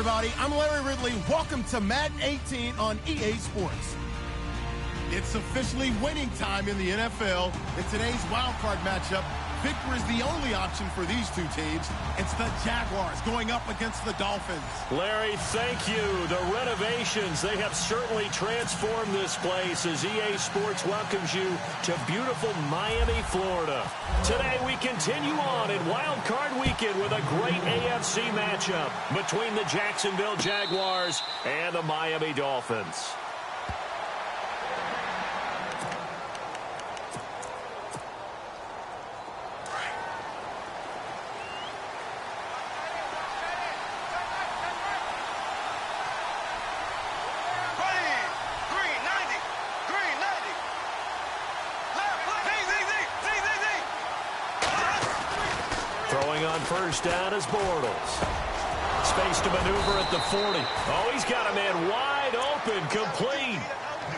everybody. I'm Larry Ridley. Welcome to Madden 18 on EA Sports. It's officially winning time in the NFL. In today's wildcard matchup, victory is the only option for these two teams. It's the Jaguars going up against the Dolphins. Larry, thank you. The renovations, they have certainly transformed this place as EA Sports welcomes you to beautiful Miami, Florida. Today we continue on in Wild Card Weekend with a great AFC matchup between the Jacksonville Jaguars and the Miami Dolphins. Throwing on first down is Bortles. Space to maneuver at the 40. Oh, he's got a man wide open, complete.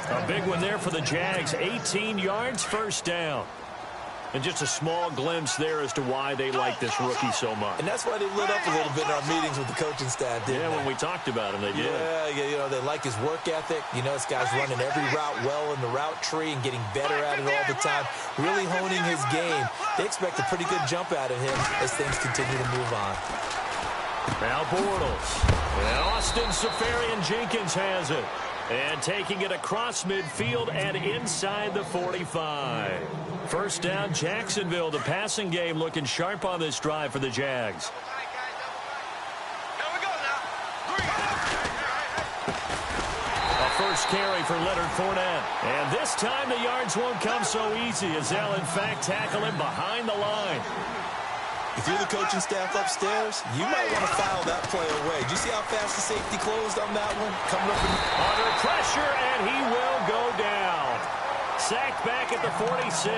A big one there for the Jags. 18 yards, first down. And just a small glimpse there as to why they like this rookie so much. And that's why they lit up a little bit in our meetings with the coaching staff, didn't they? Yeah, when we talked about him, they did. Yeah, you know, they like his work ethic. You know, this guy's running every route well in the route tree and getting better at it all the time, really honing his game. They expect a pretty good jump out of him as things continue to move on. Now Bortles. And Austin Seferian-Jenkins has it. And taking it across midfield and inside the 45. First down, Jacksonville. The passing game looking sharp on this drive for the Jags. A first carry for Leonard Fournette. And this time the yards won't come so easy as they'll in fact tackle him behind the line. If you're the coaching staff upstairs, you might want to foul that play away. Did you see how fast the safety closed on that one? Coming up under pressure, and he will go down. Sacked back at the 46.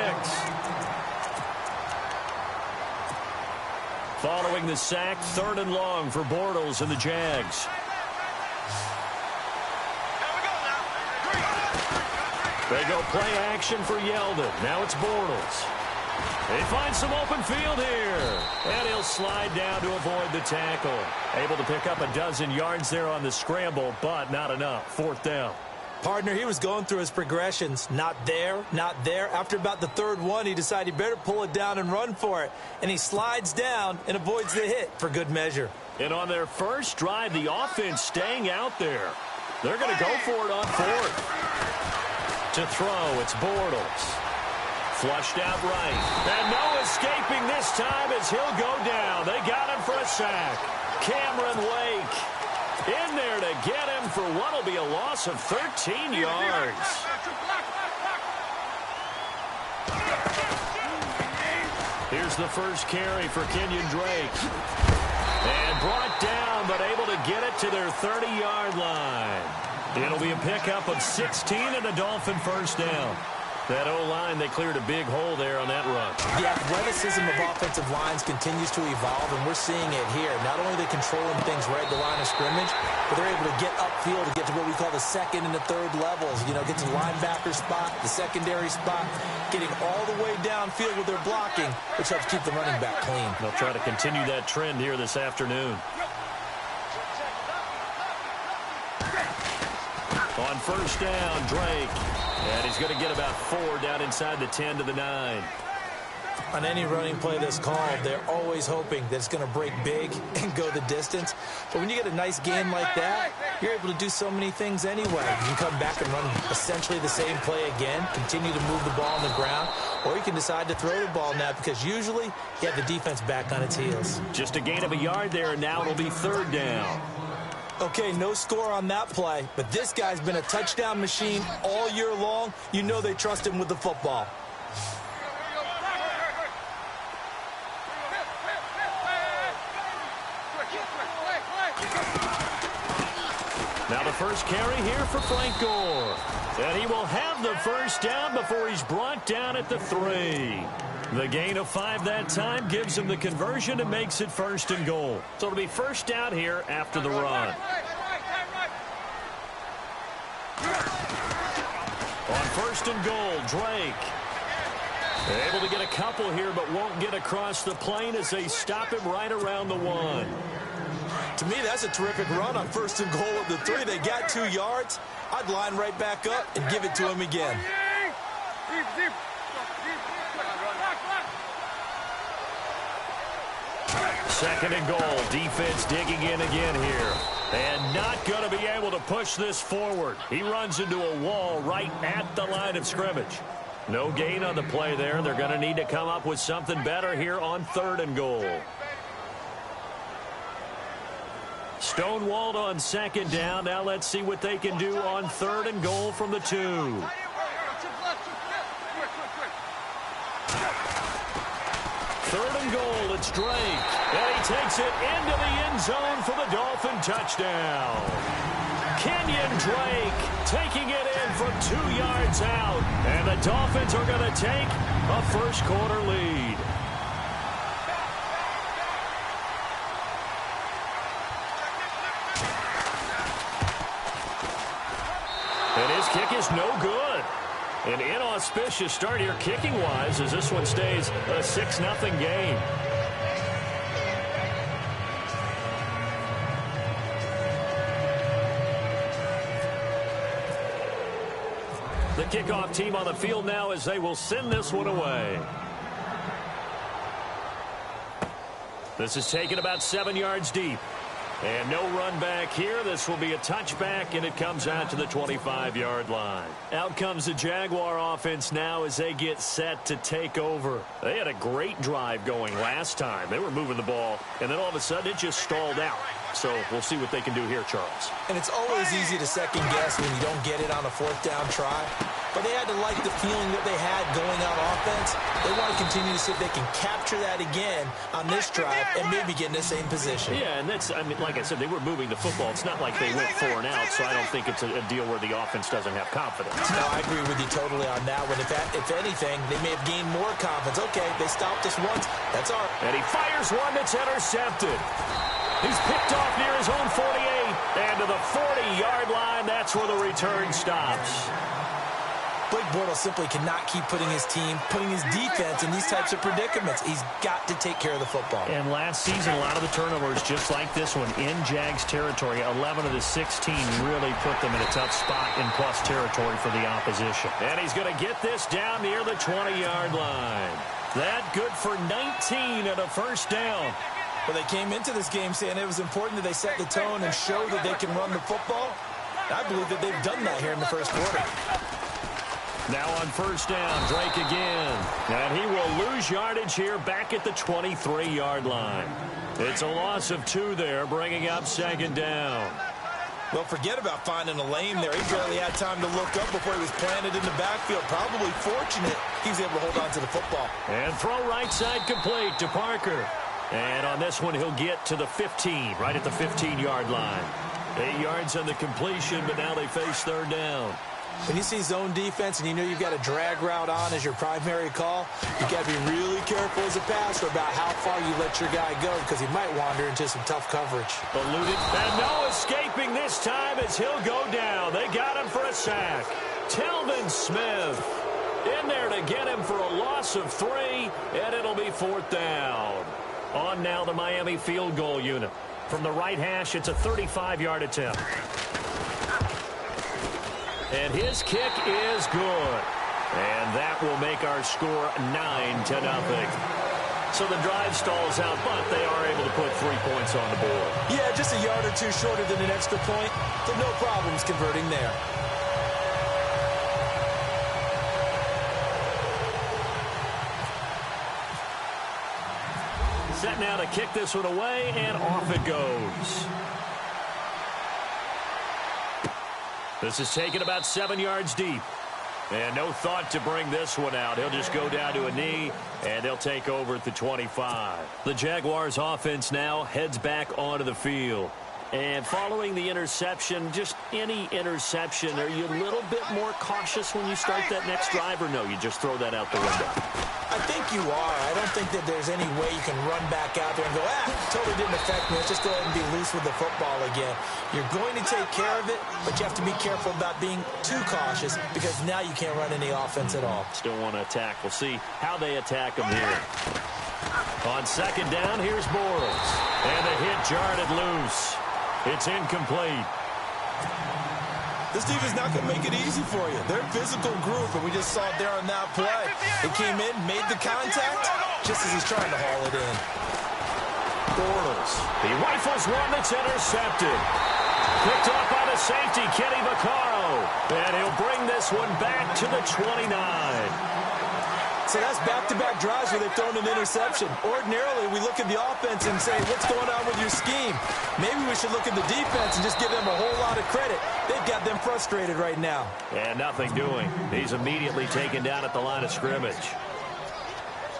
Following the sack, 3rd and long for Bortles and the Jags. They go play action for Yeldon. Now it's Bortles. They find some open field here. And he'll slide down to avoid the tackle. Able to pick up a dozen yards there on the scramble, but not enough. 4th down. Partner, he was going through his progressions. Not there, not there. After about the 3rd one, he decided he better pull it down and run for it. And he slides down and avoids the hit for good measure. And on their first drive, the offense staying out there. They're going to go for it on 4th. To throw, it's Bortles. Flushed out right. And no escaping this time as he'll go down. They got him for a sack. Cameron Wake in there to get him for what will be a loss of 13 yards. Here's the first carry for Kenyon Drake. And brought down, but able to get it to their 30-yard line. It'll be a pickup of 16 and a Dolphin first down. That O-line, they cleared a big hole there on that run. The athleticism of offensive lines continues to evolve, and we're seeing it here. Not only are they controlling things right at the line of scrimmage, but they're able to get upfield to get to what we call the 2nd and the 3rd levels. You know, get to the linebacker spot, the secondary spot, getting all the way downfield with their blocking, which helps keep the running back clean. They'll try to continue that trend here this afternoon. On first down, Drake. And he's going to get about 4 down inside the 10 to the 9. On any running play that's called, they're always hoping that it's going to break big and go the distance. But when you get a nice gain like that, you're able to do so many things anyway. You can come back and run essentially the same play again, continue to move the ball on the ground, or you can decide to throw the ball now because usually you have the defense back on its heels. Just a gain of a yard there, and now it'll be 3rd down. Okay, no score on that play, but this guy's been a touchdown machine all year long. You know they trust him with the football. Now the first carry here for Frank Gore. And he will have the first down before he's brought down at the 3. The gain of 5 that time gives him the conversion and makes it 1st and goal. So it'll be first down here after the run. On 1st and goal, Drake. Able to get a couple here, but won't get across the plane as they stop him right around the 1. To me, that's a terrific run on 1st and goal at the 3. They got 2 yards. I'd line right back up and give it to him again. Second and goal. Defense digging in again here. And not going to be able to push this forward. He runs into a wall right at the line of scrimmage. No gain on the play there. They're going to need to come up with something better here on 3rd and goal. Stonewalled on 2nd down. Now let's see what they can do on 3rd and goal from the 2. 3rd and goal, it's Drake. And he takes it into the end zone for the Dolphin touchdown. Kenyon Drake taking it in from 2 yards out. And the Dolphins are going to take a first-quarter lead. And his kick is no good. An inauspicious start here kicking-wise as this one stays a 6-0 game. The kickoff team on the field now as they will send this one away. This is taken about 7 yards deep. And no run back here. This will be a touchback, and it comes out to the 25-yard line. Out comes the Jaguar offense now as they get set to take over. They had a great drive going last time. They were moving the ball, and then all of a sudden it just stalled out. So we'll see what they can do here, Charles. And it's always easy to second guess when you don't get it on a 4th down try. But they had to like the feeling that they had going on offense. They want to continue to see if they can capture that again on this drive and maybe get in the same position. Yeah, and that's, I mean, like I said, they were moving the football. It's not like they went 4 and out, so I don't think it's a deal where the offense doesn't have confidence. No, I agree with you totally on that one. If anything, they may have gained more confidence. Okay, they stopped us once. That's all right. And he fires one that's intercepted. He's picked off near his own 48. And to the 40-yard line, that's where the return stops. Blake Bortles simply cannot keep putting his team, putting his defense in these types of predicaments. He's got to take care of the football. And last season, a lot of the turnovers, just like this one, in Jags territory, 11 of the 16 really put them in a tough spot in plus territory for the opposition. And he's going to get this down near the 20-yard line. That good for 19 and a first down. Well, they came into this game saying it was important that they set the tone and show that they can run the football. I believe that they've done that here in the first quarter. Now on first down, Drake again. And he will lose yardage here back at the 23-yard line. It's a loss of 2 there, bringing up 2nd down. Well, forget about finding a lane there. He barely had time to look up before he was planted in the backfield. Probably fortunate he was able to hold on to the football. And throw right side complete to Parker. And on this one, he'll get to the 15, right at the 15-yard line. 8 yards on the completion, but now they face 3rd down. When you see zone defense and you know you've got a drag route on as your primary call, you've got to be really careful as a passer about how far you let your guy go because he might wander into some tough coverage. Eluded, and no escaping this time as he'll go down. They got him for a sack. Telvin Smith in there to get him for a loss of 3, and it'll be 4th down. On now the Miami field goal unit. From the right hash, it's a 35-yard attempt. And his kick is good. And that will make our score 9-0. So the drive stalls out, but they are able to put 3 points on the board. Yeah, just a yard or 2 shorter than an extra point, but no problems converting there. Set now to kick this one away, and off it goes. This is taken about 7 yards deep. And no thought to bring this one out. He'll just go down to a knee, and they'll take over at the 25. The Jaguars offense now heads back onto the field. And following the interception, just any interception, are you a little bit more cautious when you start that next drive, or no, you just throw that out the window? I think you are. I don't think that there's any way you can run back out there and go, totally didn't affect me. Let's just go ahead and be loose with the football again. You're going to take care of it, but you have to be careful about being too cautious because now you can't run any offense at all. Still want to attack. We'll see how they attack them here. On second down, here's Bortles. And the hit jarred it loose. It's incomplete. This defense is not going to make it easy for you. They're a physical group, and we just saw it there on that play. He came in, made the contact, just as he's trying to haul it in. Bortles. He rifles one that's intercepted. Picked off by the safety, Kenny Vaccaro. And he'll bring this one back to the 29. So that's back-to-back drives where they've thrown an interception. Ordinarily, we look at the offense and say, what's going on with your scheme? Maybe we should look at the defense and just give them a whole lot of credit. They've got them frustrated right now. And nothing doing. He's immediately taken down at the line of scrimmage.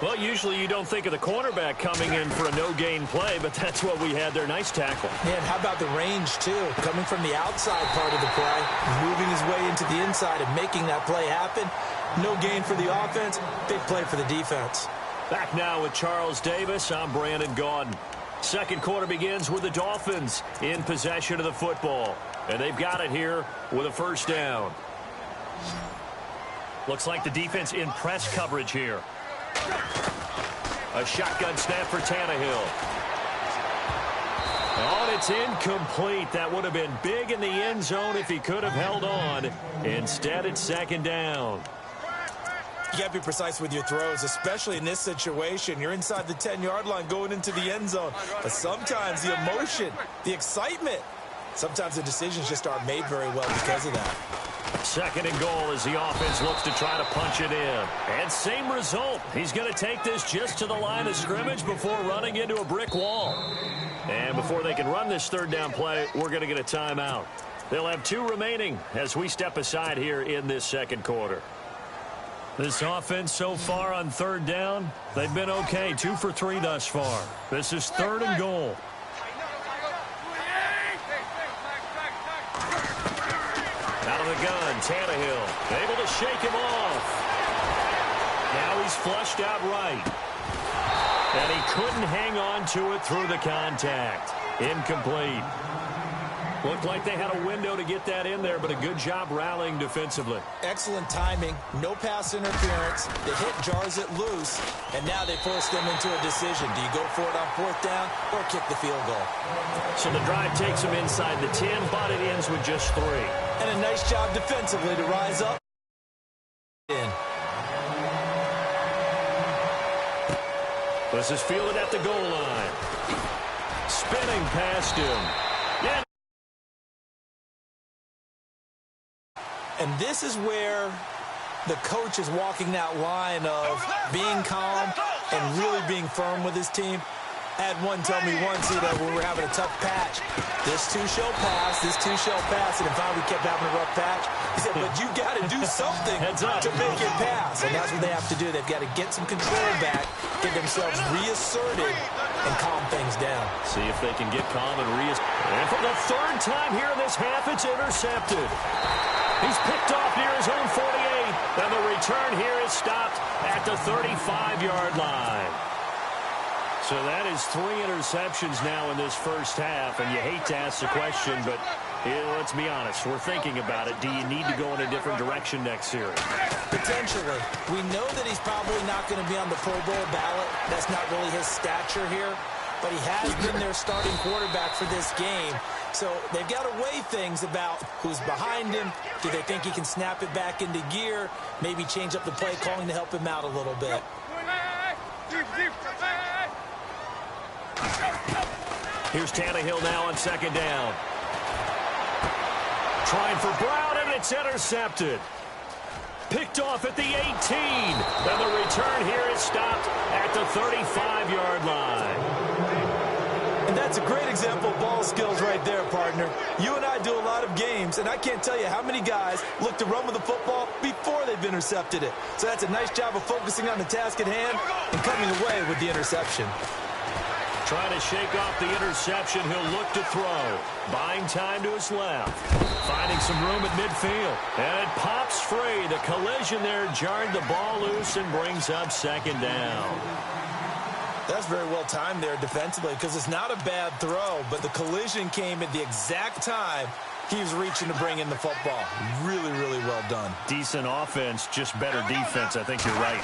Well, usually you don't think of the cornerback coming in for a no-gain play, but that's what we had there. Nice tackle. Man, how about the range, too? Coming from the outside part of the play, moving his way into the inside and making that play happen. No gain for the offense, big play for the defense. Back now with Charles Davis. I'm Brandon Gaudin. Second quarter begins with the Dolphins in possession of the football. And they've got it here with a first down. Looks like the defense in press coverage here. A shotgun snap for Tannehill. Oh, and it's incomplete. That would have been big in the end zone if he could have held on. Instead, it's second down. You got to be precise with your throws, especially in this situation. You're inside the 10-yard line going into the end zone. But sometimes the emotion, the excitement, sometimes the decisions just aren't made very well because of that. Second and goal as the offense looks to try to punch it in. And same result. He's going to take this just to the line of scrimmage before running into a brick wall. And before they can run this third down play, we're going to get a timeout. They'll have 2 remaining as we step aside here in this second quarter. This offense so far on third down, they've been okay. 2 for 3 thus far. This is third and goal. Out of the gun, Tannehill able to shake him off. Now he's flushed out right. And he couldn't hang on to it through the contact. Incomplete. Looked like they had a window to get that in there, but a good job rallying defensively. Excellent timing, no pass interference. The hit jars it loose, and now they force them into a decision. Do you go for it on fourth down or kick the field goal? So the drive takes them inside the 10, but it ends with just 3. And a nice job defensively to rise up. This is fielded at the goal line. Spinning past him. Yeah. And this is where the coach is walking that line of being calm and really being firm with his team. I had one tell me once, when we were having a tough patch, this too shall pass, this too shall pass, and if we kept having a rough patch, he said, but you got to do something to make it pass, and that's what they have to do. They've got to get some control back, get themselves reasserted, and calm things down. See if they can get calm and reassert. And for the third time here in this half, it's intercepted. He's picked off near his own 48, and the return here is stopped at the 35-yard line. So that is 3 interceptions now in this first half, and you hate to ask the question, but let's be honest, we're thinking about it. Do you need to go in a different direction next series? Potentially. We know that he's probably not going to be on the Pro Bowl ballot. That's not really his stature here, but he has been their starting quarterback for this game. So they've got to weigh things about who's behind him. Do they think he can snap it back into gear? Maybe change up the play calling to help him out a little bit. Here's Tannehill now on second down. Trying for Brown, and it's intercepted. Picked off at the 18. And the return here is stopped at the 35-yard line. And that's a great example of ball skills right there, partner. You and I do a lot of games, and I can't tell you how many guys look to run with the football before they've intercepted it. So that's a nice job of focusing on the task at hand and coming away with the interception. Trying to shake off the interception. He'll look to throw. Buying time to his left. Finding some room at midfield. And it pops free. The collision there jarred the ball loose and brings up second down. That's very well timed there defensively because it's not a bad throw, but the collision came at the exact time he was reaching to bring in the football. Really, really well done. Decent offense, just better defense. I think you're right.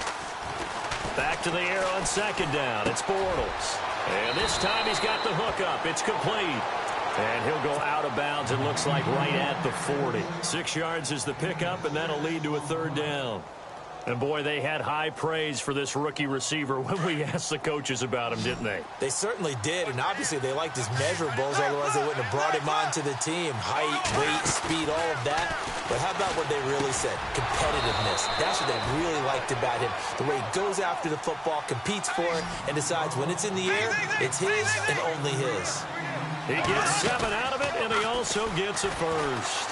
Back to the air on second down. It's Bortles. And this time he's got the hook up. It's complete. And he'll go out of bounds, it looks like, right at the 40. 6 yards is the pickup, and that'll lead to a third down. And, boy, they had high praise for this rookie receiver when we asked the coaches about him, didn't they? They certainly did, and obviously they liked his measurables, otherwise they wouldn't have brought him onto the team. Height, weight, speed, all of that. But how about what they really said? Competitiveness. That's what they really liked about him. The way he goes after the football, competes for it, and decides when it's in the air, it's his and only his. He gets 7 out of it, and he also gets a first.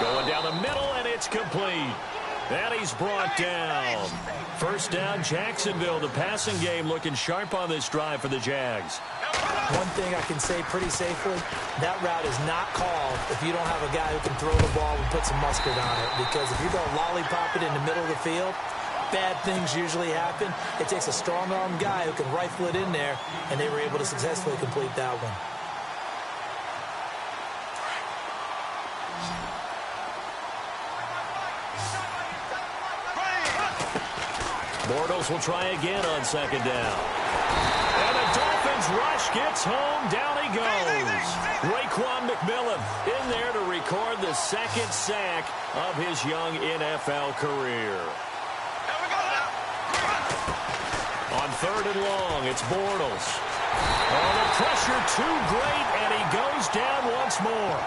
Going down the middle, and it's complete. And he's brought down. First down, Jacksonville. The passing game looking sharp on this drive for the Jags. One thing I can say pretty safely, that route is not called if you don't have a guy who can throw the ball and put some mustard on it. Because if you're going to lollipop it in the middle of the field, bad things usually happen. It takes a strong-arm guy who can rifle it in there, and they were able to successfully complete that one. Bortles will try again on second down. And the Dolphins rush gets home. Down he goes. Raekwon McMillan in there to record the second sack of his young NFL career. On third and long, it's Bortles. Oh, the pressure too great, and he goes down once more.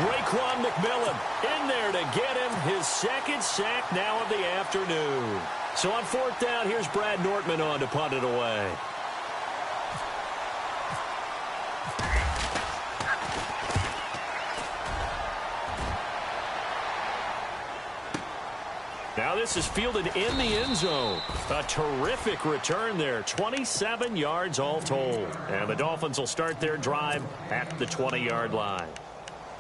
Raekwon McMillan in there to get him his second sack now of the afternoon. So on fourth down, here's Brad Nortman on to punt it away. Now this is fielded in the end zone. A terrific return there. 27 yards all told. And the Dolphins will start their drive at the 20-yard line.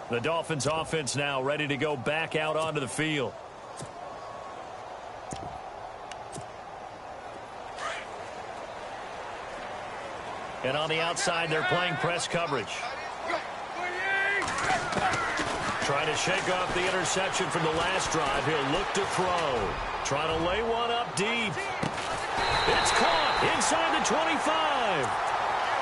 The Dolphins offense now ready to go back out onto the field. And on the outside, they're playing press coverage. Trying to shake off the interception from the last drive. He'll look to throw. Trying to lay one up deep. It's caught inside the 25.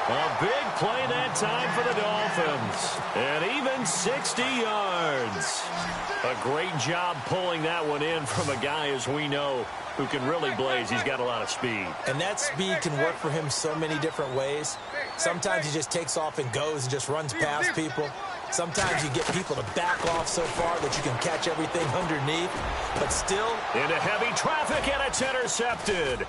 A big play that time for the Dolphins. And even 60 yards. A great job pulling that one in from a guy, as we know, who can really blaze. He's got a lot of speed. And that speed can work for him so many different ways. Sometimes he just takes off and goes and just runs past people. Sometimes you get people to back off so far that you can catch everything underneath. But still, into heavy traffic, and it's intercepted.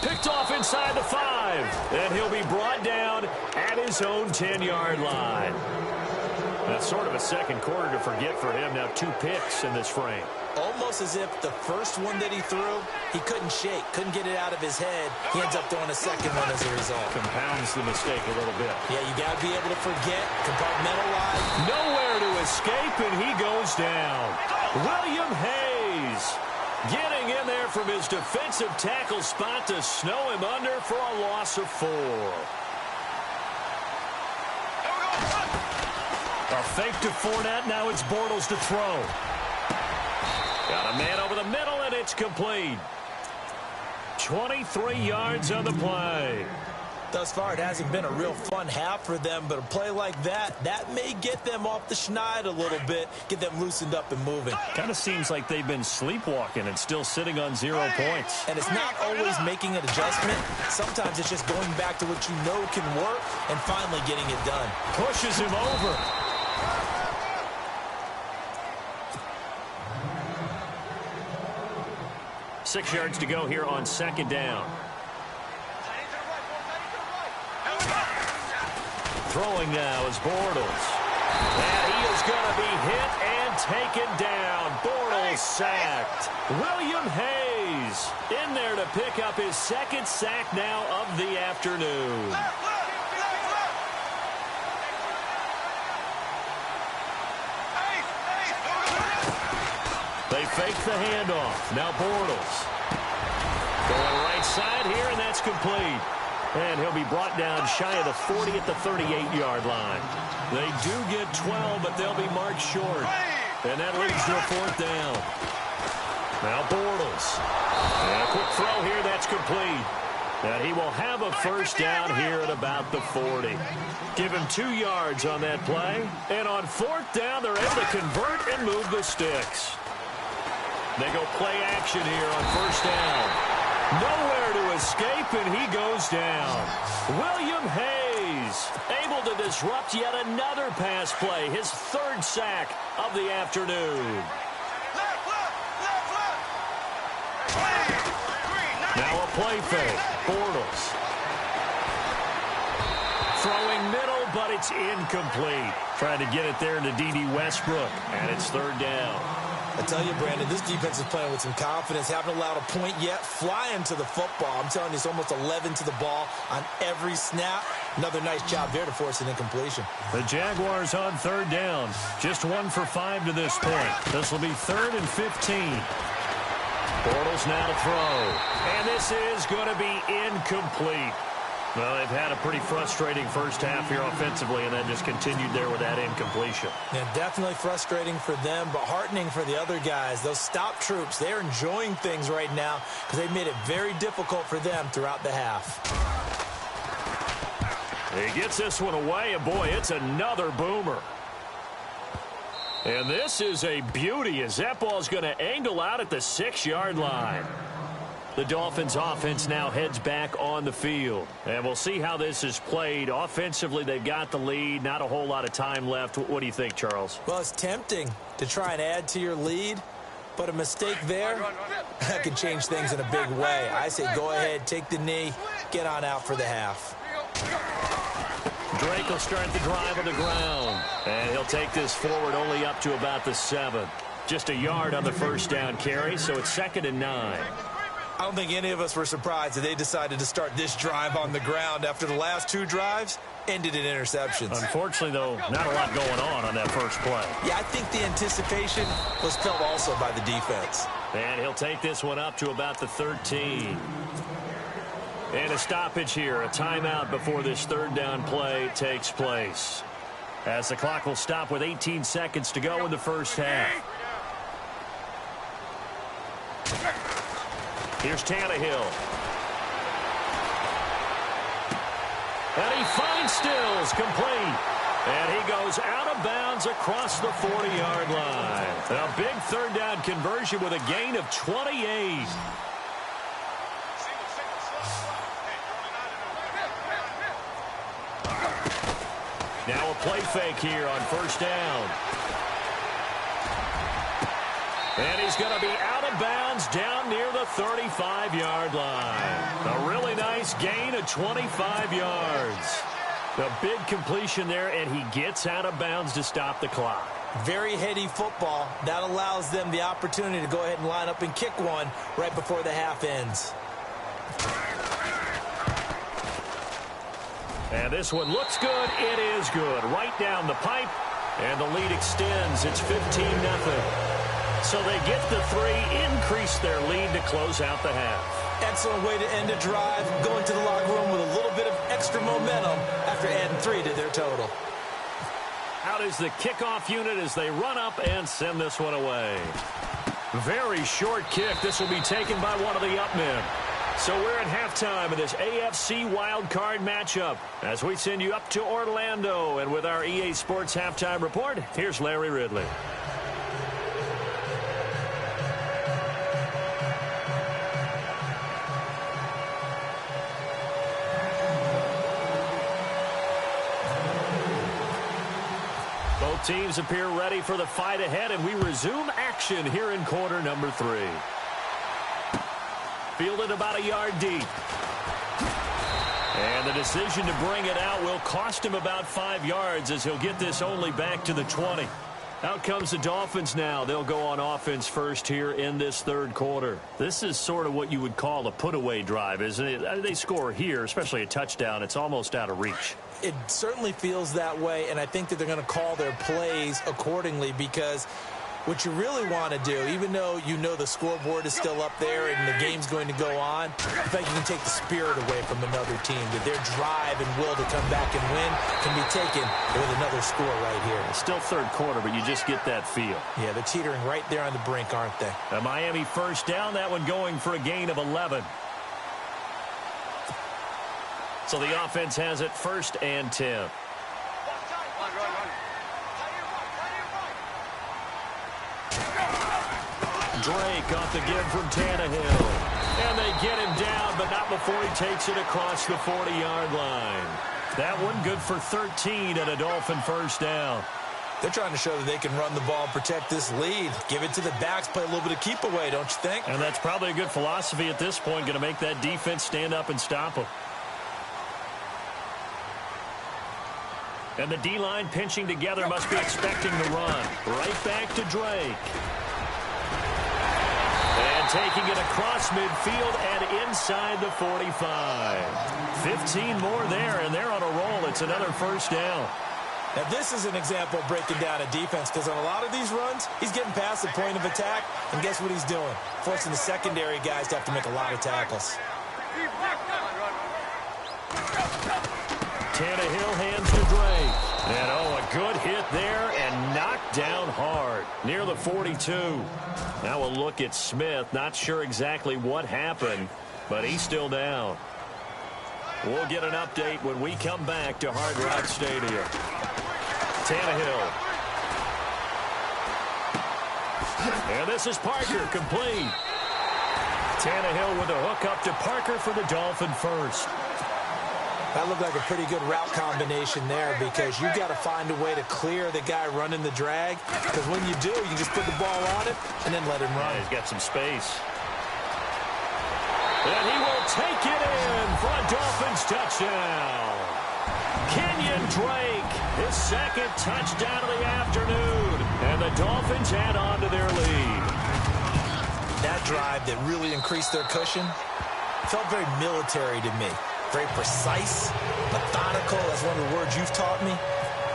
Picked off inside the 5. And he'll be brought down at his own 10-yard line. That's sort of a second quarter to forget for him. Now 2 picks in this frame. Almost as if the first one that he threw, he couldn't shake, couldn't get it out of his head. He ends up throwing a second one as a result. Compounds the mistake a little bit. Yeah, you got to be able to forget, compartmentalize. Nowhere to escape, and he goes down. William Hayes getting in there from his defensive tackle spot to snow him under for a loss of 4. A fake to Fournette. Now it's Bortles to throw. Got a man over the middle, and it's complete. 23 yards on the play. Thus far, it hasn't been a real fun half for them, but a play like that, that may get them off the schneid a little bit, get them loosened up and moving. Kind of seems like they've been sleepwalking and still sitting on 0 points. And it's not always making an adjustment. Sometimes it's just going back to what you know can work and finally getting it done. Pushes him over. Six yards to go here on second down. Throwing now is Bortles. And he is going to be hit and taken down. Bortles sacked. William Hayes in there to pick up his second sack now of the afternoon. They fake the handoff. Now Bortles. Going right side here, and that's complete. And he'll be brought down shy of the 40 at the 38-yard line. They do get 12, but they'll be marked short. And that leads to a fourth down. Now Bortles. And a quick throw here that's complete. And he will have a first down here at about the 40. Give him 2 yards on that play. And on 4th down, they're able to convert and move the sticks. They go play action here on 1st down. Nowhere to escape, and he goes down. William Hayes able to disrupt yet another pass play. His 3rd sack of the afternoon. Now a play fake. Bortles. Throwing middle, but it's incomplete. Trying to get it there to D.D. Westbrook, and it's 3rd down. I tell you, Brandon, this defense is playing with some confidence. Haven't allowed a point yet. Flying to the football. I'm telling you, it's almost 11 to the ball on every snap. Another nice job there to force an incompletion. The Jaguars on 3rd down. Just 1 for 5 to this point. This will be 3rd and 15. Bortles now to throw. And this is going to be incomplete. Well, they've had a pretty frustrating first half here offensively, and then just continued there with that incompletion. Yeah, definitely frustrating for them, but heartening for the other guys. Those stop troops, they're enjoying things right now because they've made it very difficult for them throughout the half. He gets this one away, and boy, it's another boomer. And this is a beauty as that ball's going to angle out at the 6-yard line. The Dolphins offense now heads back on the field. And we'll see how this is played. Offensively, they've got the lead. Not a whole lot of time left. What do you think, Charles? Well, it's tempting to try and add to your lead, but a mistake there, that could change things in a big way. I say go ahead, take the knee, get on out for the half. Drake will start the drive on the ground. And he'll take this forward only up to about the 7. Just a yard on the first down carry, so it's 2nd and 9. I don't think any of us were surprised that they decided to start this drive on the ground after the last 2 drives ended in interceptions. Unfortunately, though, not a lot going on that first play. Yeah, I think the anticipation was felt also by the defense. And he'll take this one up to about the 13. And a stoppage here, a timeout before this 3rd down play takes place. As the clock will stop with 18 seconds to go in the first half. Here's Tannehill. And he finds Stills complete. And he goes out of bounds across the 40-yard line. A big 3rd down conversion with a gain of 28. Now a play fake here on 1st down. And he's going to be out of bounds down near the 35-yard line. A really nice gain of 25 yards. A big completion there, and he gets out of bounds to stop the clock. Very heady football. That allows them the opportunity to go ahead and line up and kick one right before the half ends. And this one looks good. It is good. Right down the pipe, and the lead extends. It's 15-0. So they get the 3, increase their lead to close out the half. Excellent way to end a drive. Go into the locker room with a little bit of extra momentum after adding 3 to their total. Out is the kickoff unit as they run up and send this one away. Very short kick. This will be taken by one of the up men. So we're at halftime of this AFC wildcard matchup as we send you up to Orlando. And with our EA Sports halftime report, here's Larry Ridley. Both teams appear ready for the fight ahead, and we resume action here in quarter number 3. Fielded about a yard deep. And the decision to bring it out will cost him about 5 yards as he'll get this only back to the 20. Out comes the Dolphins now. They'll go on offense first here in this 3rd quarter. This is sort of what you would call a put-away drive, isn't it? They score here, especially a touchdown. It's almost out of reach. It certainly feels that way, and I think that they're going to call their plays accordingly because What you really want to do, even though you know the scoreboard is still up there and the game's going to go on, I think you can take the spirit away from another team, that their drive and will to come back and win can be taken with another score right here. It's still third quarter, but you just get that feel. Yeah, they're teetering right there on the brink, aren't they? A Miami first down, that one going for a gain of 11. So the offense has it 1st and 10. Drake off the give from Tannehill. And they get him down, but not before he takes it across the 40-yard line. That one good for 13 and a Dolphin first down. They're trying to show that they can run the ball and protect this lead. Give it to the backs, play a little bit of keep away, don't you think? And that's probably a good philosophy at this point, going to make that defense stand up and stop them. And the D-line pinching together, must be expecting the run. Right back to Drake. And taking it across midfield and inside the 45. 15 more there, and they're on a roll. It's another first down. Now, this is an example of breaking down a defense, because on a lot of these runs, he's getting past the point of attack, and guess what he's doing? Forcing the secondary guys to have to make a lot of tackles. Tannehill hands to Drake. And, a good hit there and knocked down hard near the 42. Now a look at Smith. Not sure exactly what happened, but he's still down. We'll get an update when we come back to Hard Rock Stadium. Tannehill. And this is Parker, complete. Tannehill with a hook up to Parker for the Dolphin first. That looked like a pretty good route combination there, because you've got to find a way to clear the guy running the drag, because when you do, you just put the ball on it and then let him run. Yeah, he's got some space. And he will take it in for a Dolphins touchdown. Kenyon Drake, his second touchdown of the afternoon. And the Dolphins add on to their lead. That drive that really increased their cushion felt very military to me. Very precise, methodical. That's one of the words you've taught me.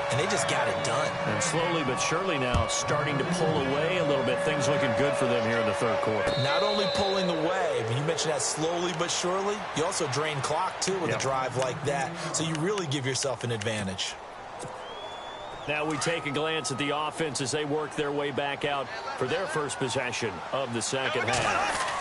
And they just got it done. And slowly but surely now starting to pull away a little bit. Things looking good for them here in the third quarter. Not only pulling away, but you mentioned that slowly but surely. You also drain clock, too, with a drive like that. So you really give yourself an advantage. Now we take a glance at the offense as they work their way back out for their first possession of the second half.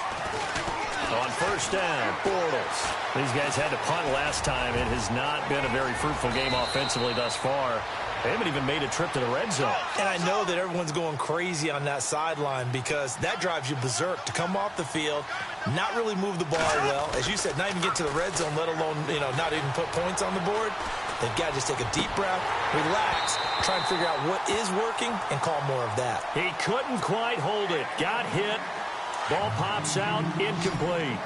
On first down, Bortles. These guys had to punt last time. It has not been a very fruitful game offensively thus far. They haven't even made a trip to the red zone. And I know that everyone's going crazy on that sideline, because that drives you berserk to come off the field, not really move the ball well. As you said, not even get to the red zone, let alone, not even put points on the board. They've got to just take a deep breath, relax, try and figure out what is working, and call more of that. He couldn't quite hold it. Got hit. Ball pops out, incomplete.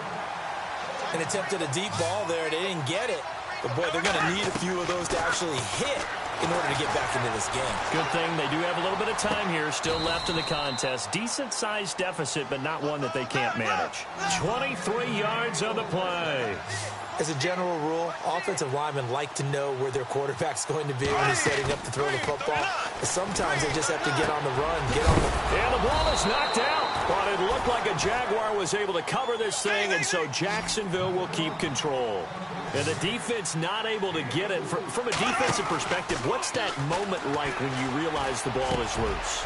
And attempted a deep ball there. They didn't get it. But, boy, they're going to need a few of those to actually hit in order to get back into this game. Good thing they do have a little bit of time here still left in the contest. Decent-sized deficit, but not one that they can't manage. 23 yards on the play. As a general rule, offensive linemen like to know where their quarterback's going to be when he's setting up to throw the football. But sometimes they just have to get on the run, And the ball is knocked out. But it looked like a Jaguar was able to cover this thing, and so Jacksonville will keep control. And the defense not able to get it. From a defensive perspective, what's that moment like when you realize the ball is loose?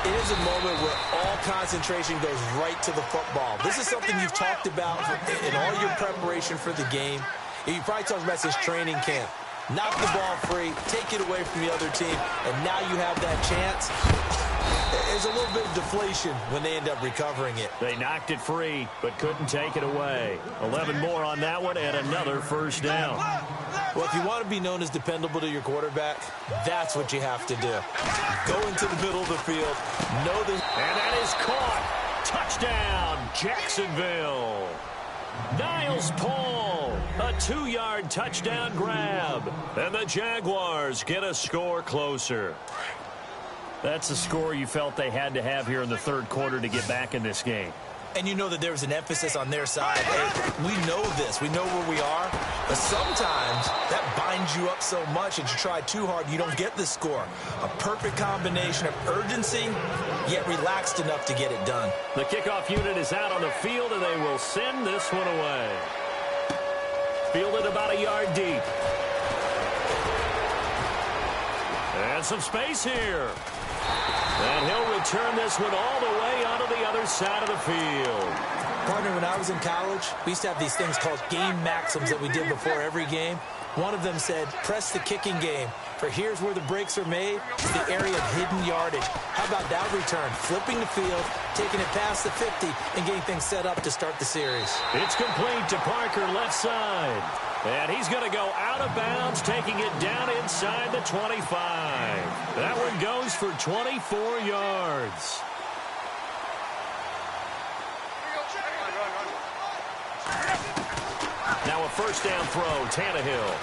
It is a moment where all concentration goes right to the football. This is something you've talked about in all your preparation for the game. You probably talked about since training camp. Knock the ball free, take it away from the other team, and now you have that chance. There's a little bit of deflation when they end up recovering it. They knocked it free, but couldn't take it away. 11 more on that one, and another first down. Well, if you want to be known as dependable to your quarterback, that's what you have to do. Go into the middle of the field. Know this. And that is caught. Touchdown, Jacksonville. Niles Paul, a 2-yard touchdown grab. And the Jaguars get a score closer. That's the score you felt they had to have here in the third quarter to get back in this game. And you know that there was an emphasis on their side. Hey, we know this. We know where we are. But sometimes that binds you up so much that you try too hard, you don't get the score. A perfect combination of urgency, yet relaxed enough to get it done. The kickoff unit is out on the field, and they will send this one away. Fielded about a yard deep. And some space here. And he'll return this one all the way onto the other side of the field. Partner, when I was in college, we used to have these things called game maxims that we did before every game. One of them said, press the kicking game. For here's where the breaks are made. It's the area of hidden yardage. How about that return? Flipping the field, taking it past the 50, and getting things set up to start the series. It's complete to Parker, left side. And he's going to go out of bounds, taking it down inside the 25. That one goes for 24 yards. Now a first down throw, Tannehill.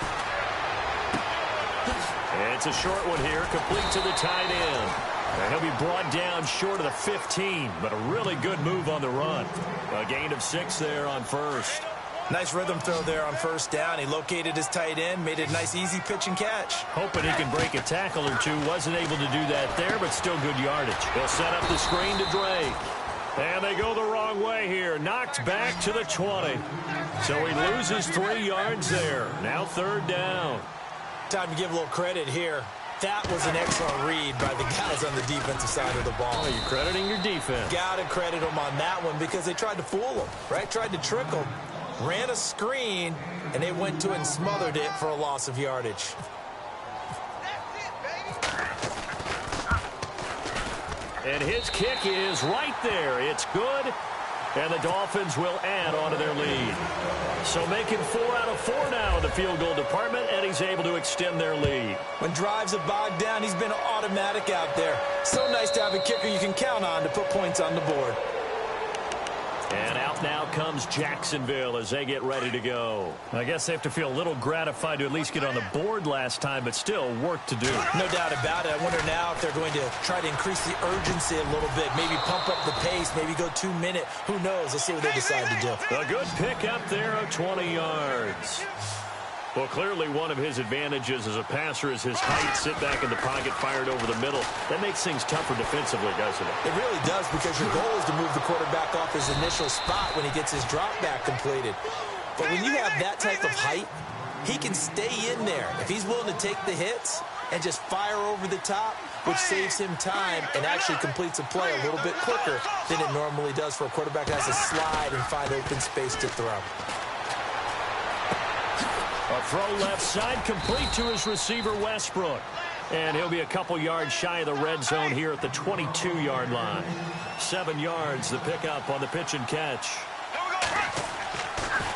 It's a short one here, complete to the tight end. And he'll be brought down short of the 15, but a really good move on the run. A gain of 6 there on first. Nice rhythm throw there on first down. He located his tight end, made it a nice easy pitch and catch. Hoping he can break a tackle or two. Wasn't able to do that there, but still good yardage. He'll set up the screen to Drake. And they go the wrong way here. Knocked back to the 20. So he loses 3 yards there. Now third down. Time to give a little credit here. That was an excellent read by the guys on the defensive side of the ball. Oh, you're crediting your defense. Got to credit them on that one because they tried to fool him, right? Tried to trick him. Ran a screen, and they went to it and smothered it for a loss of yardage. And his kick is right there. It's good. And the Dolphins will add on to their lead. So making 4 out of 4 now in the field goal department, and he's able to extend their lead. When drives have bogged down, he's been automatic out there. So nice to have a kicker you can count on to put points on the board. And out now comes Jacksonville as they get ready to go. I guess they have to feel a little gratified to at least get on the board last time, but still work to do. No doubt about it. I wonder now if they're going to try to increase the urgency a little bit, maybe pump up the pace, maybe go 2-minute. Who knows? Let's see what they decide to do. A good pick up there of 20 yards. Well, clearly one of his advantages as a passer is his height. Sit back in the pocket, fired over the middle. That makes things tougher defensively, doesn't it? It really does, because your goal is to move the quarterback off his initial spot when he gets his drop back completed. But when you have that type of height, he can stay in there. If he's willing to take the hits and just fire over the top, which saves him time and actually completes a play a little bit quicker than it normally does for a quarterback that has to slide and find open space to throw. A throw left side, complete to his receiver, Westbrook. And he'll be a couple yards shy of the red zone here at the 22-yard line. 7 yards, the pickup on the pitch and catch.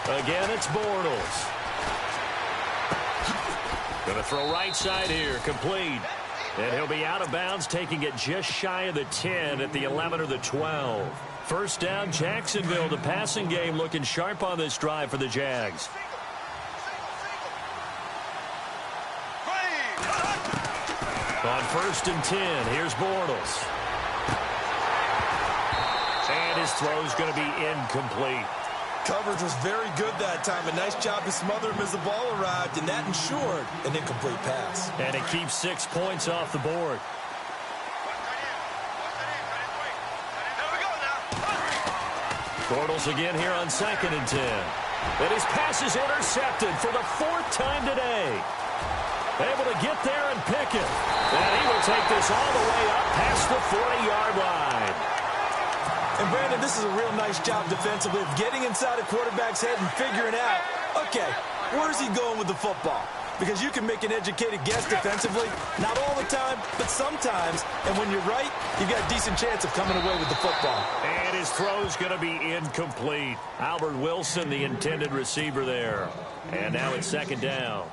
Again, it's Bortles. Going to throw right side here, complete. And he'll be out of bounds, taking it just shy of the 10 at the 11 or the 12. First down, Jacksonville. The passing game looking sharp on this drive for the Jags. On first and 10, here's Bortles. And his throw's going to be incomplete. Coverage was very good that time. A nice job to smother him as the ball arrived, and that ensured an incomplete pass. And it keeps 6 points off the board. Bortles again here on second and 10. And his pass is intercepted for the 4th time today. Able to get there and pick it. And he will take this all the way up past the 40-yard line. And, Brandon, this is a real nice job defensively of getting inside a quarterback's head and figuring out, okay, where's he going with the football? Because you can make an educated guess defensively, not all the time, but sometimes. And when you're right, you've got a decent chance of coming away with the football. And his throw's going to be incomplete. Albert Wilson, the intended receiver there. And now it's second down.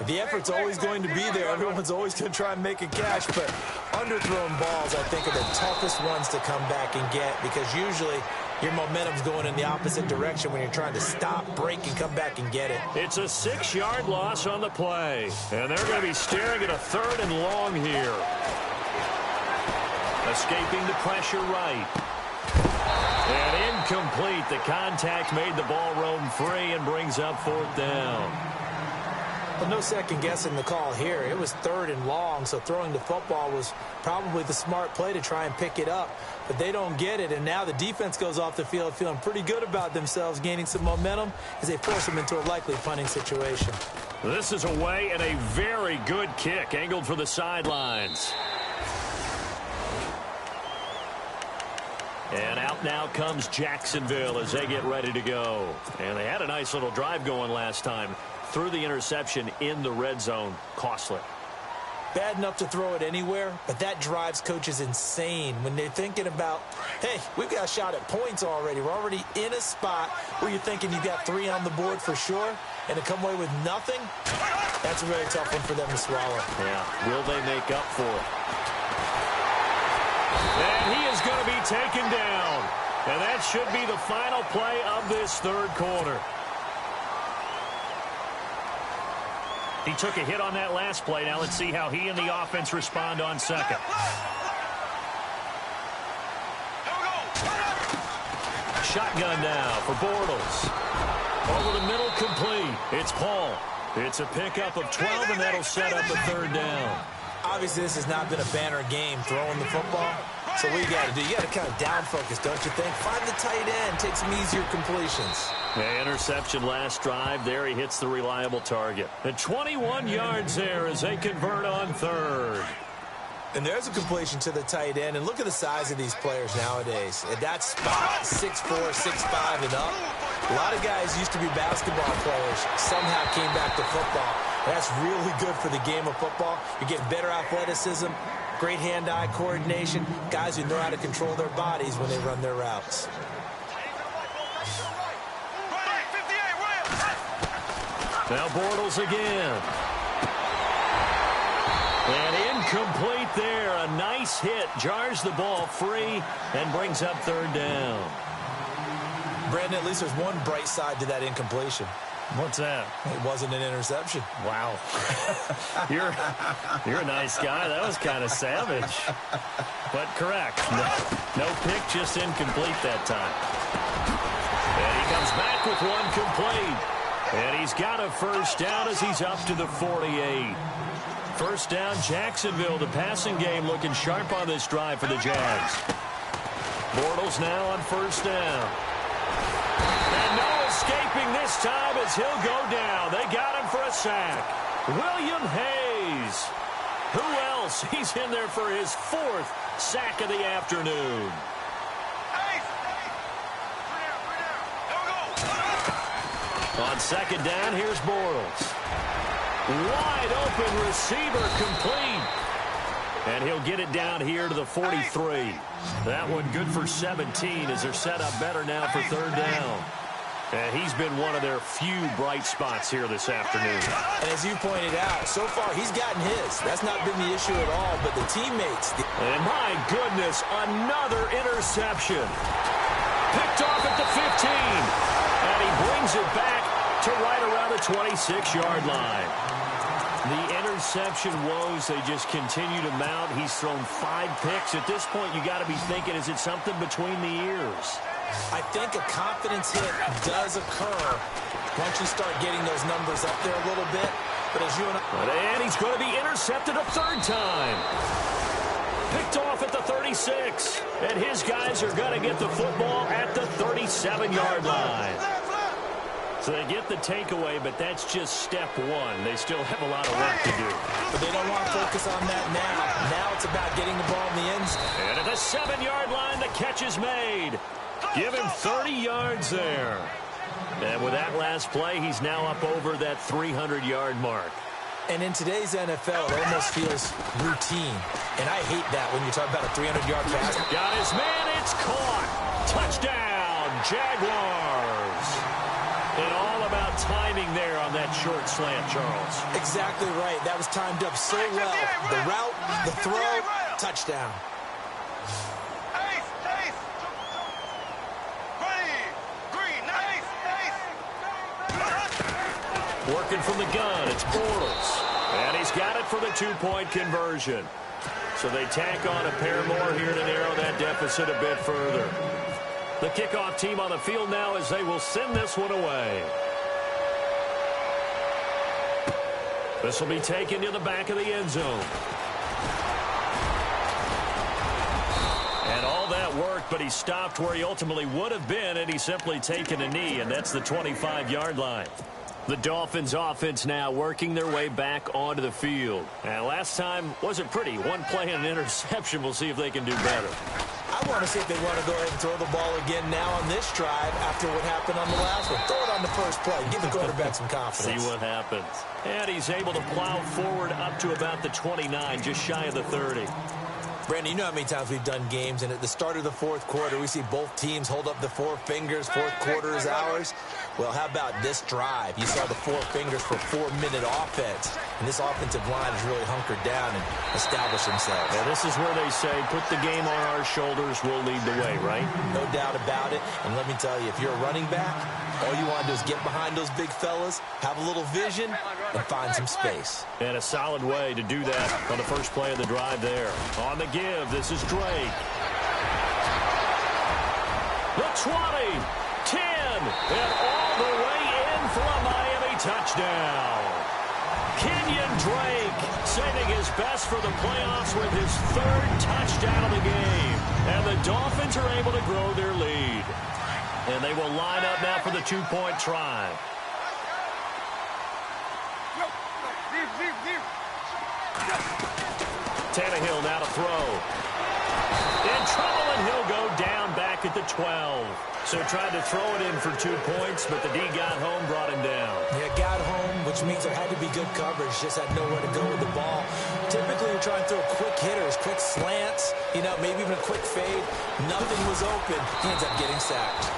The effort's always going to be there. Everyone's always going to try and make a catch, but underthrown balls, I think, are the toughest ones to come back and get, because usually your momentum's going in the opposite direction when you're trying to stop, break, and come back and get it. It's a 6-yard loss on the play, and they're going to be staring at a 3rd and long here. Escaping the pressure right. And incomplete. The contact made the ball roam free and brings up 4th down. Well, no second guessing the call here. It was 3rd and long, so throwing the football was probably the smart play to try and pick it up. But they don't get it, and now the defense goes off the field feeling pretty good about themselves, gaining some momentum as they force them into a likely punting situation. This is away and a very good kick, angled for the sidelines. And out now comes Jacksonville as they get ready to go. And they had a nice little drive going last time. Threw the interception in the red zone. Costly. Bad enough to throw it anywhere, but that drives coaches insane when they're thinking about, hey, we've got a shot at points already. We're already in a spot where you're thinking you've got 3 on the board for sure, and to come away with nothing, that's a really tough one for them to swallow. Yeah, will they make up for it? And he is going to be taken down. And that should be the final play of this 3rd quarter. He took a hit on that last play. Now let's see how he and the offense respond on 2nd. Shotgun now for Bortles. Over the middle, complete. It's Paul. It's a pickup of 12, and that'll set up a 3rd down. Obviously, this has not been a banner game throwing the football. So what you got to do, you got to kind of down focus, don't you think? Find the tight end, take some easier completions. Yeah, interception last drive. There he hits the reliable target. And 21 yards there as they convert on 3rd. And there's a completion to the tight end. And look at the size of these players nowadays. At that spot, 6'4", 6'5", and up. A lot of guys used to be basketball players, somehow came back to football. That's really good for the game of football. You're getting better athleticism, great hand-eye coordination, guys who know how to control their bodies when they run their routes. Now Bortles again. And incomplete there. A nice hit. Jars the ball free and brings up 3rd down. Brandon, at least there's one bright side to that incompletion. What's that? It wasn't an interception. Wow. You're a nice guy. That was kind of savage. But correct. No pick, just incomplete that time. And he comes back with one complete. And he's got a 1st down as he's up to the 48. 1st down, Jacksonville. The passing game looking sharp on this drive for the Jags. Bortles now on 1st down. And no escaping this time as he'll go down. They got him for a sack. William Hayes. Who else? He's in there for his 4th sack of the afternoon. On 2nd down, here's Bortles. Wide open receiver, complete. And he'll get it down here to the 43. That one good for 17 as they're set up better now for 3rd down. And he's been one of their few bright spots here this afternoon. And as you pointed out, so far he's gotten his. That's not been the issue at all, but the teammates. And my goodness, another interception. Picked off at the 15. And he brings it back to right around the 26-yard line. The interception woes, they just continue to mount. He's thrown 5 picks. At this point, you got to be thinking, is it something between the ears? I think a confidence hit does occur once you start getting those numbers up there a little bit. But as you and he's going to be intercepted a 3rd time. Picked off at the 36. And his guys are going to get the football at the 37-yard line. So they get the takeaway, but that's just step 1. They still have a lot of work to do. But they don't want to focus on that now. Now it's about getting the ball in the end zone. And at the 7-yard line, the catch is made. Give him 30 yards there. And with that last play, he's now up over that 300-yard mark. And in today's NFL, it almost feels routine. And I hate that when you talk about a 300-yard pass. Got his man, it's caught. Touchdown, Jaguars. And all about timing there on that short slant, Charles. Exactly right. That was timed up so well. The route, the throw, touchdown. Working from the gun, it's Bortles. And he's got it for the 2-point conversion. So they tack on a pair more here to narrow that deficit a bit further. The kickoff team on the field now as they will send this one away. This will be taken to the back of the end zone. And all that worked, but he stopped where he ultimately would have been, and he's simply taken a knee, and that's the 25-yard line. The Dolphins offense now working their way back onto the field. And last time wasn't pretty. One play and an interception. We'll see if they can do better. I want to see if they want to go ahead and throw the ball again now on this drive after what happened on the last one. Throw it on the first play. Give the quarterback some confidence. See what happens. And he's able to plow forward up to about the 29, just shy of the 30. Brandon, you know how many times we've done games, and at the start of the fourth quarter, we see both teams hold up the four fingers, fourth quarter is ours. Well, how about this drive? You saw the four fingers for 4-minute offense, and this offensive line has really hunkered down and established themselves. Yeah, this is where they say, put the game on our shoulders, we'll lead the way, right? No doubt about it, and let me tell you, if you're a running back, all you want to do is get behind those big fellas, have a little vision, and find some space. And a solid way to do that on the first play of the drive there. On the give, this is Drake. The 20, 10, and all the way in for a Miami touchdown. Kenyon Drake saving his best for the playoffs with his third touchdown of the game. And the Dolphins are able to grow their lead. And they will line up now for the two-point try. Tannehill now to throw. In trouble, and he'll go down back at the 12. So tried to throw it in for 2 points, but the D got home, brought him down. Yeah, got home, which means there had to be good coverage. Just had nowhere to go with the ball. Typically, you're trying to throw quick hitters, quick slants, maybe even a quick fade. Nothing was open. He ends up getting sacked.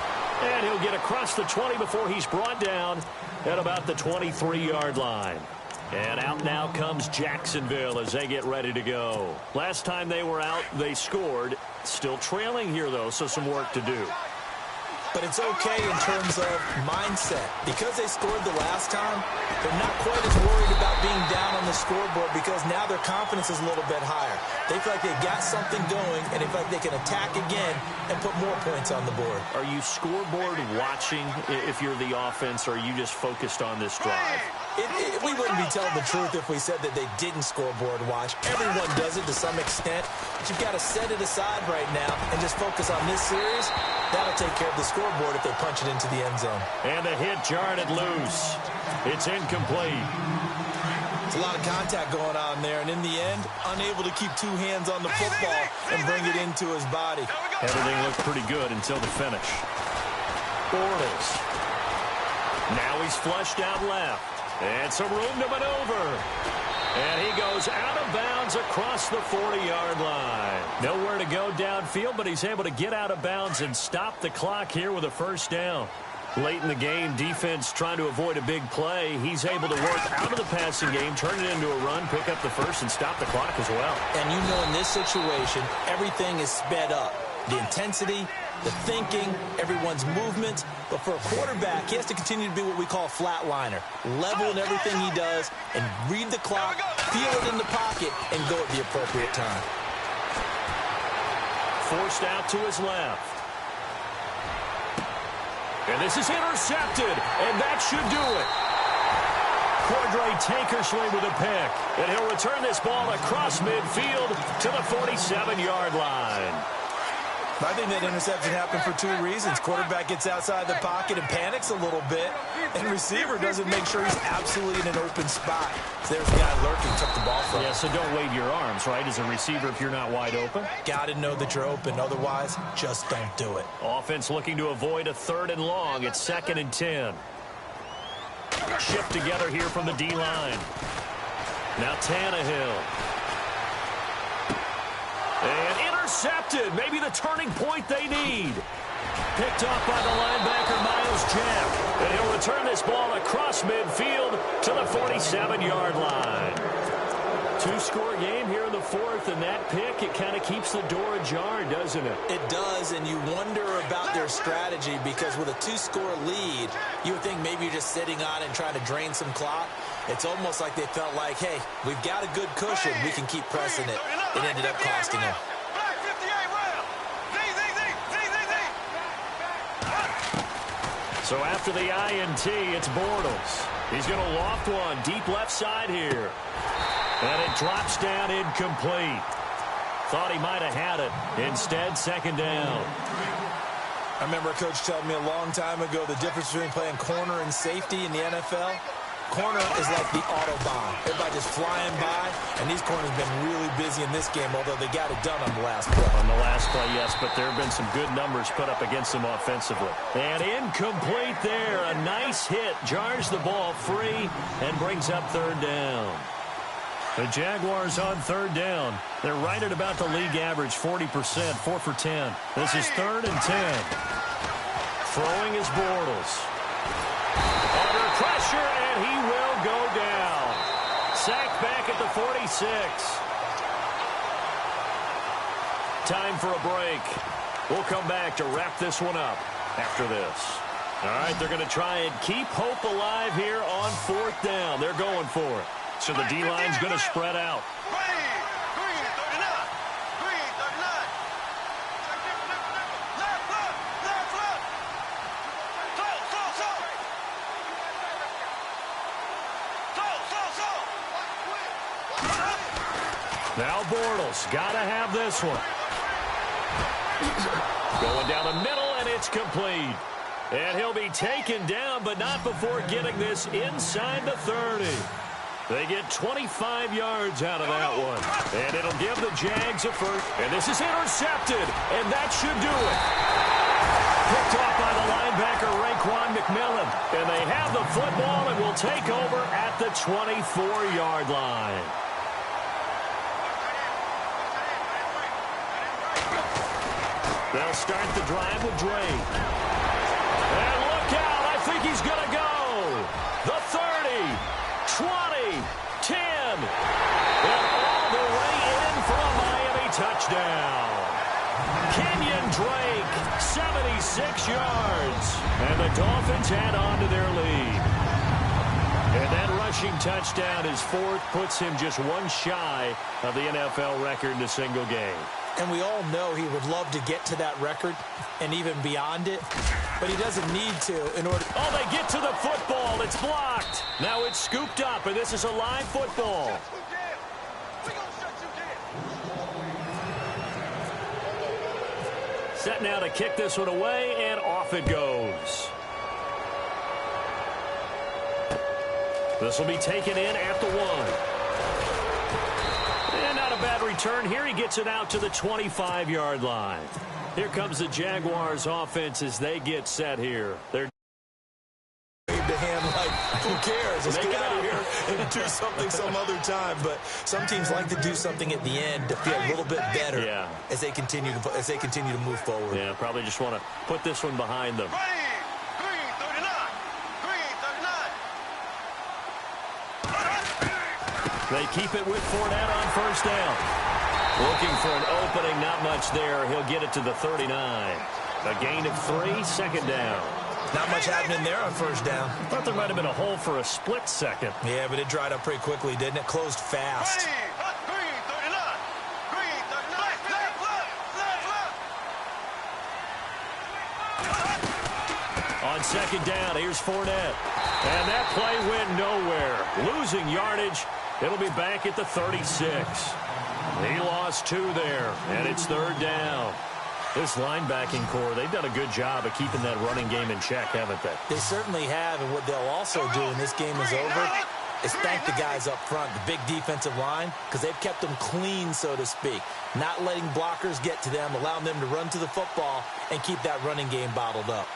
And he'll get across the 20 before he's brought down at about the 23-yard line. And out now comes Jacksonville as they get ready to go. Last time they were out, they scored. Still trailing here, though, so some work to do. But it's okay in terms of mindset. Because they scored the last time, they're not quite as worried about being down on the scoreboard because now their confidence is a little bit higher. They feel like they've got something going, and they feel like they can attack again and put more points on the board. Are you scoreboard watching if you're the offense, or are you just focused on this drive? We wouldn't be telling the truth if we said that they didn't scoreboard watch. Everyone does it to some extent, but you've got to set it aside right now and just focus on this series. That'll take care of the scoreboard if they punch it into the end zone. And the hit jarred it loose. It's incomplete. It's a lot of contact going on there, and in the end, unable to keep two hands on the football and bring it into his body. Everything looked pretty good until the finish. Bortles. Now he's flushed out left. And some room to maneuver. And he goes out of bounds across the 40-yard line. Nowhere to go downfield, but he's able to get out of bounds and stop the clock here with a first down. Late in the game, defense trying to avoid a big play. He's able to work out of the passing game, turn it into a run, pick up the first, and stop the clock as well. And in this situation, everything is sped up. The intensity, the thinking, everyone's movement. But for a quarterback, he has to continue to be what we call a flatliner. Level in everything he does and read the clock, feel it in the pocket, and go at the appropriate time. Forced out to his left. And this is intercepted, and that should do it. Cordray Tankersley with a pick, and he'll return this ball across midfield to the 47-yard line. I think that interception happened for two reasons. Quarterback gets outside the pocket and panics a little bit, and receiver doesn't make sure he's absolutely in an open spot. So there's a guy lurking, took the ball from him. Yeah, so don't wave your arms, right, as a receiver if you're not wide open. Got to know that you're open. Otherwise, just don't do it. Offense looking to avoid a 3rd and long. It's 2nd and 10. Shift together here from the D-line. Now Tannehill. And intercepted. Maybe the turning point they need. Picked off by the linebacker, Miles Jack. And he'll return this ball across midfield to the 47-yard line. 2-score game here in the 4th, and that pick, it kind of keeps the door ajar, doesn't it? It does, and you wonder about their strategy because with a 2-score lead, you would think maybe you're just sitting on it and trying to drain some clock. It's almost like they felt like, hey, we've got a good cushion. We can keep pressing it. It ended up costing them. So after the INT, it's Bortles. He's going to loft one deep left side here. And it drops down incomplete. Thought he might have had it. Instead, second down. I remember a coach telling me a long time ago the difference between playing corner and safety in the NFL. Corner is like the Autobahn. Everybody just flying by, and these corners have been really busy in this game, although they got it done on the last play. On the last play, yes, but there have been some good numbers put up against them offensively. And incomplete there. A nice hit. Jars the ball free and brings up third down. The Jaguars on third down. They're right at about the league average, 40%, 4 for 10. This is 3rd and 10. Throwing is Bortles. Under pressure, and he will go down. Sacked back at the 46. Time for a break. We'll come back to wrap this one up after this. All right, they're going to try and keep hope alive here on 4th down. They're going for it. So the D-line's going to spread out. Now Bortles, got to have this one. Going down the middle, and it's complete. And he'll be taken down, but not before getting this inside the 30. They get 25 yards out of that one. And it'll give the Jags a first. And this is intercepted, and that should do it. Picked off by the linebacker, Raekwon McMillan. And they have the football and will take over at the 24-yard line. They'll start the drive with Drake. And look out, I think he's going to go. The 30. 20, 10, and all the way in for a Miami touchdown. Kenyon Drake, 76 yards. And the Dolphins add on to their lead. And that rushing touchdown, his 4th, puts him just one shy of the NFL record in a single game. And we all know he would love to get to that record and even beyond it, but he doesn't need to in order. Oh, they get to the football. It's blocked. Now it's scooped up, and this is a live football. Set now to kick this one away, and off it goes. This will be taken in at the 1. And not a bad return here. He gets it out to the 25-yard line. Here comes the Jaguars offense as they get set here. They're wave to him like, who cares? Let's get out of here and do something some other time. But some teams like to do something at the end to feel a little bit better as they continue to move forward. Yeah, probably just want to put this one behind them. They keep it with Fournette on first down. Looking for an opening, not much there. He'll get it to the 39. A gain of 3, second down. Not much happening there on first down. Thought there might have been a hole for a split second. Yeah, but it dried up pretty quickly, didn't it? Closed fast. On second down, here's Fournette. And that play went nowhere. Losing yardage. It'll be back at the 36. He lost 2 there, and it's third down. This linebacking core, they've done a good job of keeping that running game in check, haven't they? They certainly have, and what they'll also do when this game is over is thank the guys up front, the big defensive line, because they've kept them clean, so to speak. Not letting blockers get to them, allowing them to run to the football and keep that running game bottled up.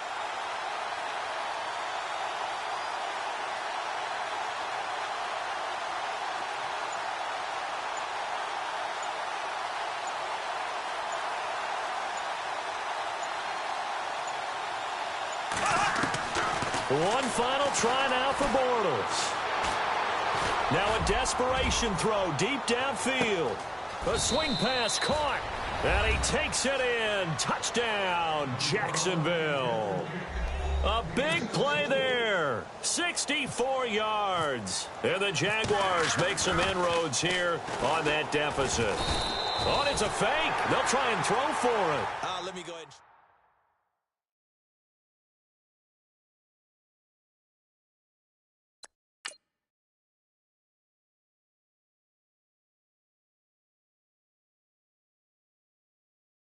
One final try now for Bortles. Now a desperation throw deep downfield. A swing pass caught. And he takes it in. Touchdown, Jacksonville. A big play there. 64 yards. And the Jaguars make some inroads here on that deficit. Oh, it's a fake. They'll try and throw for it. Let me go ahead.